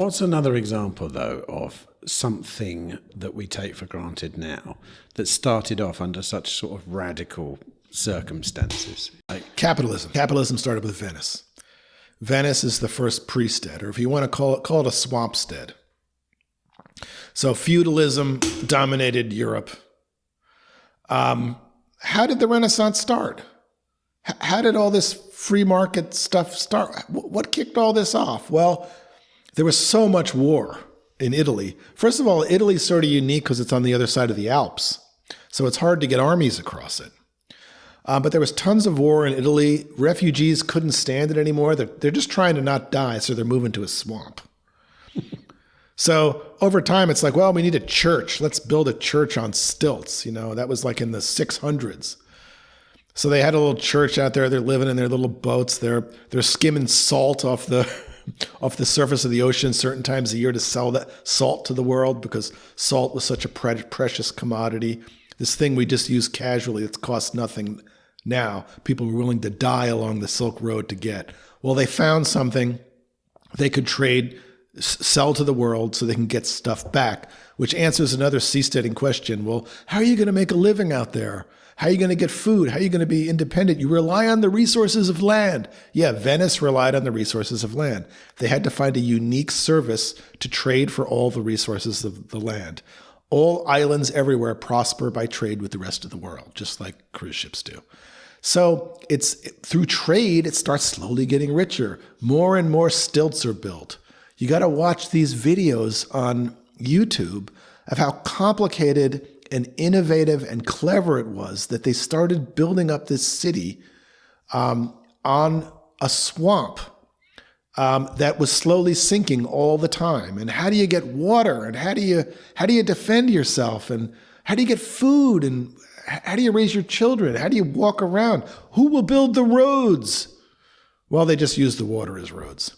What's another example, though, of something that we take for granted now that started off under such sort of radical circumstances? Capitalism. Capitalism started with Venice. Venice is the first pre-stead, or if you want to call it a swampstead. So feudalism dominated Europe. How did the Renaissance start? How did all this free market stuff start? What kicked all this off? Well, there was so much war in Italy. First of all, Italy's sort of unique because it's on the other side of the Alps. So it's hard to get armies across it. But there was tons of war in Italy. Refugees couldn't stand it anymore. They're just trying to not die, so they're moving to a swamp. So over time, it's like, well, we need a church. Let's build a church on stilts. You know, that was like in the 600s. So they had a little church out there. They're living in their little boats. They're skimming salt off the surface of the ocean certain times a year to sell that salt to the world because salt was such a precious commodity. This thing we just use casually, it's cost nothing now. People were willing to die along the Silk Road to get. Well, they found something they could trade, sell to the world so they can get stuff back, which answers another seasteading question. Well, how are you going to make a living out there? How are you going to get food? How are you going to be independent? You rely on the resources of land. Yeah, Venice relied on the resources of land. They had to find a unique service to trade for all the resources of the land. All islands everywhere prosper by trade with the rest of the world, just like cruise ships do. So it's through trade, it starts slowly getting richer. More and more stilts are built. You got to watch these videos on YouTube of how complicated and innovative and clever it was that they started building up this city on a swamp that was slowly sinking all the time. And how do you get water? And how do you defend yourself? And how do you get food? And how do you raise your children? How do you walk around? Who will build the roads? Well, they just use the water as roads.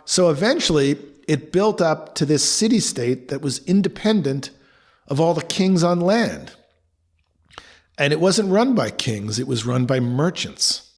So eventually, it built up to this city-state that was independent of all the kings on land. And it wasn't run by kings, it was run by merchants.